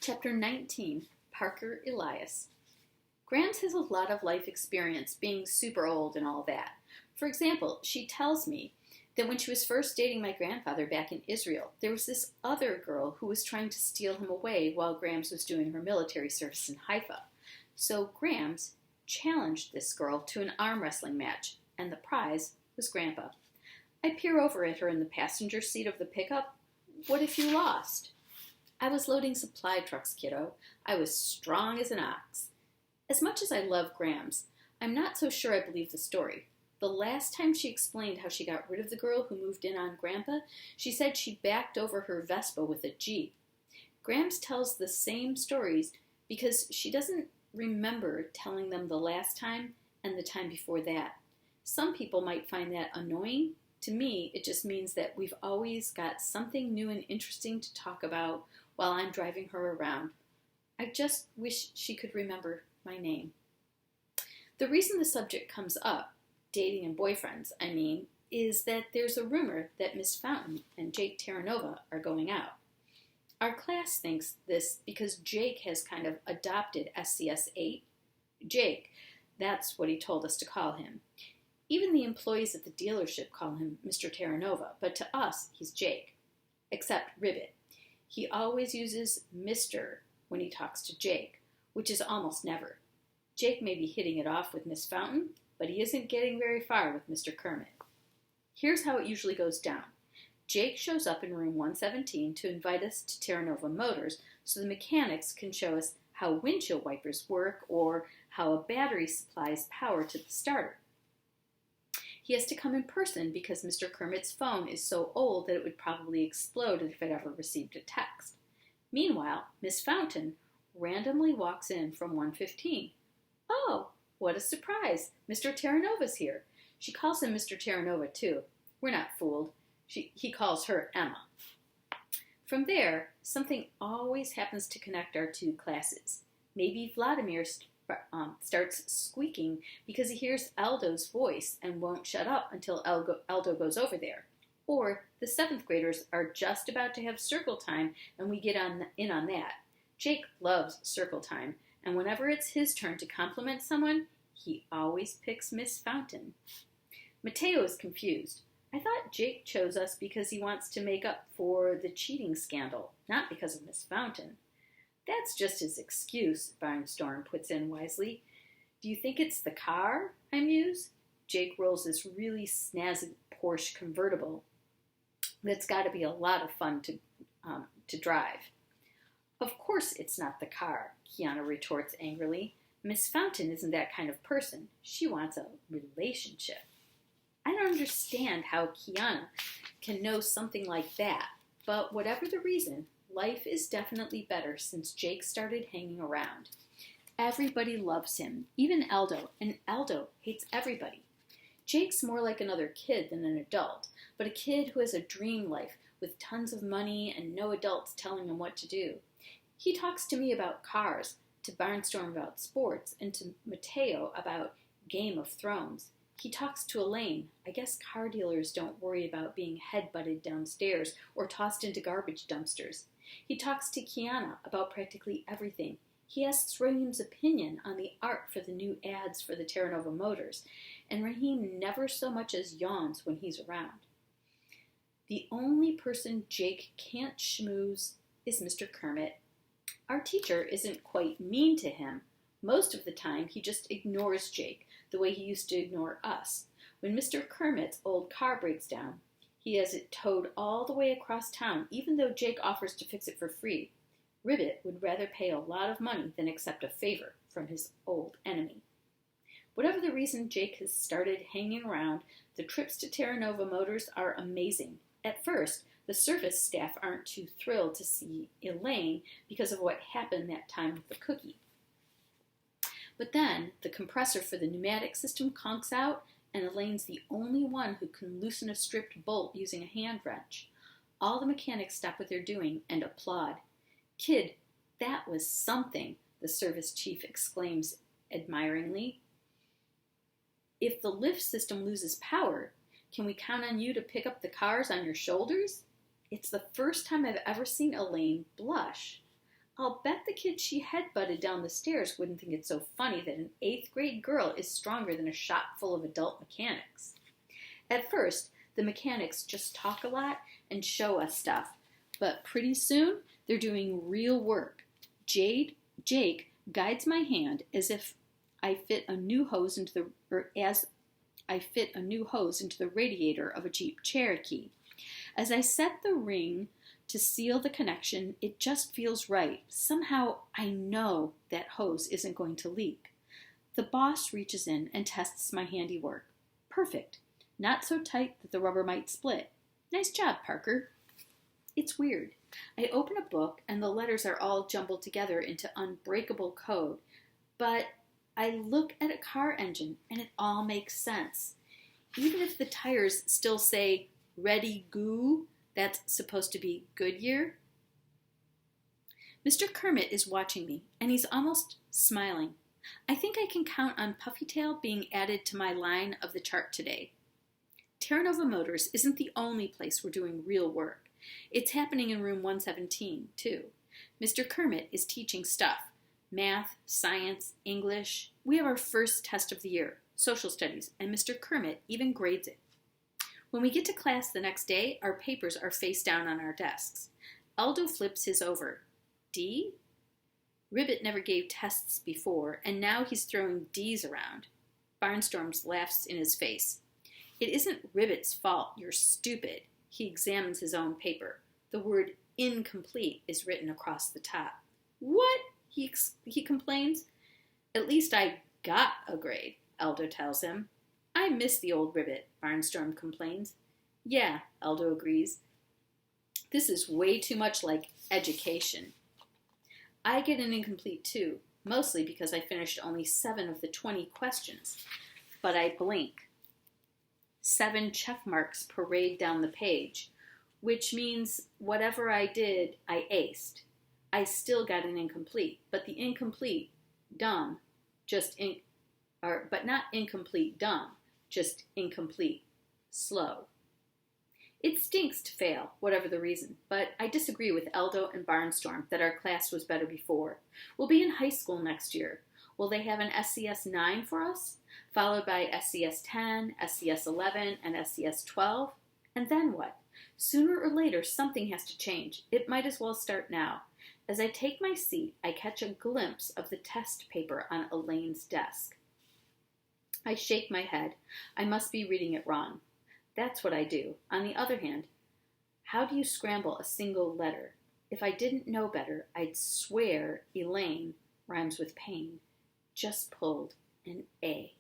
Chapter 19, Parker Elias. Grams has a lot of life experience, being super old and all that. For example, she tells me that when she was first dating my grandfather back in Israel, there was this other girl who was trying to steal him away while Grams was doing her military service in Haifa. So Grams challenged this girl to an arm wrestling match, and the prize was Grandpa. I peer over at her in the passenger seat of the pickup. What if you lost? I was loading supply trucks, kiddo. I was strong as an ox. As much as I love Grams, I'm not so sure I believe the story. The last time she explained how she got rid of the girl who moved in on Grandpa, she said she backed over her Vespa with a Jeep. Grams tells the same stories because she doesn't remember telling them the last time and the time before that. Some people might find that annoying. To me, it just means that we've always got something new and interesting to talk about while I'm driving her around. I just wish she could remember my name. The reason the subject comes up, dating and boyfriends, is that there's a rumor that Miss Fountain and Jake Terranova are going out. Our class thinks this because Jake has kind of adopted SCS 8. Jake, that's what he told us to call him. Even the employees at the dealership call him Mr. Terranova, but to us, he's Jake. Except Ribbit. He always uses Mr. when he talks to Jake, which is almost never. Jake may be hitting it off with Miss Fountain, but he isn't getting very far with Mr. Kermit. Here's how it usually goes down. Jake shows up in room 117 to invite us to Terranova Motors so the mechanics can show us how windshield wipers work or how a battery supplies power to the starter. He has to come in person because Mr. Kermit's phone is so old that it would probably explode if it ever received a text. Meanwhile, Miss Fountain randomly walks in from 115. Oh, what a surprise! Mr. Terranova's here. She calls him Mr. Terranova, too. We're not fooled. He calls her Emma. From there, something always happens to connect our two classes. Maybe Vladimir starts squeaking because he hears Aldo's voice and won't shut up until Aldo goes over there. Or the 7th graders are just about to have circle time and we get in on that. Jake loves circle time, and whenever it's his turn to compliment someone, he always picks Miss Fountain. Mateo is confused. I thought Jake chose us because he wants to make up for the cheating scandal, not because of Miss Fountain. That's just his excuse, Barnstorm puts in wisely. Do you think it's the car? I muse. Jake rolls this really snazzy Porsche convertible that's got to be a lot of fun to drive. Of course it's not the car, Kiana retorts angrily. Miss Fountain isn't that kind of person. She wants a relationship. I don't understand how Kiana can know something like that, but whatever the reason, life is definitely better since Jake started hanging around. Everybody loves him, even Aldo, and Aldo hates everybody. Jake's more like another kid than an adult, but a kid who has a dream life with tons of money and no adults telling him what to do. He talks to me about cars, to Barnstorm about sports, and to Mateo about Game of Thrones. He talks to Elaine. I guess car dealers don't worry about being head-butted downstairs or tossed into garbage dumpsters. He talks to Kiana about practically everything. He asks Raheem's opinion on the art for the new ads for the Terranova Motors, and Raheem never so much as yawns when he's around. The only person Jake can't schmooze is Mr. Kermit. Our teacher isn't quite mean to him. Most of the time, he just ignores Jake, the way he used to ignore us. When Mr. Kermit's old car breaks down, he has it towed all the way across town, even though Jake offers to fix it for free. Ribbit would rather pay a lot of money than accept a favor from his old enemy. Whatever the reason Jake has started hanging around, the trips to Terranova Motors are amazing. At first, the service staff aren't too thrilled to see Elaine because of what happened that time with the cookie. But then, the compressor for the pneumatic system conks out, and Elaine's the only one who can loosen a stripped bolt using a hand wrench. All the mechanics stop what they're doing and applaud. Kid, that was something, the service chief exclaims admiringly. If the lift system loses power, can we count on you to pick up the cars on your shoulders? It's the first time I've ever seen Elaine blush. I'll bet the kid she headbutted down the stairs wouldn't think it so funny that an 8th grade girl is stronger than a shop full of adult mechanics. At first, the mechanics just talk a lot and show us stuff, but pretty soon they're doing real work. Jake guides my hand as I fit a new hose into the radiator of a Jeep Cherokee. As I set the ring to seal the connection, it just feels right. Somehow I know that hose isn't going to leak. The boss reaches in and tests my handiwork. Perfect. Not so tight that the rubber might split. Nice job, Parker. It's weird. I open a book and the letters are all jumbled together into unbreakable code, but I look at a car engine and it all makes sense. Even if the tires still say ready goo, that's supposed to be Goodyear. Mr. Kermit is watching me, and he's almost smiling. I think I can count on Puffytail being added to my line of the chart today. Terra Nova Motors isn't the only place we're doing real work. It's happening in room 117, too. Mr. Kermit is teaching stuff. Math, science, English. We have our first test of the year, social studies, and Mr. Kermit even grades it. When we get to class the next day, our papers are face down on our desks. Aldo flips his over. D? Ribbit never gave tests before, and now he's throwing D's around. Barnstorm laughs in his face. It isn't Ribbit's fault, you're stupid. He examines his own paper. The word incomplete is written across the top. What? He complains. At least I got a grade, Aldo tells him. I miss the old Ribbit, Barnstorm complains. Yeah, Aldo agrees. This is way too much like education. I get an incomplete too, mostly because I finished only 7 of the 20 questions. But I blink. 7 check marks parade down the page, which means whatever I did, I aced. I still got an incomplete, but the incomplete, dumb, but not incomplete, dumb, just incomplete, slow. It stinks to fail, whatever the reason, but I disagree with Aldo and Barnstorm that our class was better before. We'll be in high school next year. Will they have an SCS 9 for us, followed by SCS 10, SCS 11, and SCS 12? And then what? Sooner or later, something has to change. It might as well start now. As I take my seat, I catch a glimpse of the test paper on Elaine's desk. I shake my head. I must be reading it wrong. That's what I do. On the other hand, how do you scramble a single letter? If I didn't know better, I'd swear Elaine rhymes with pain. Just pulled an A.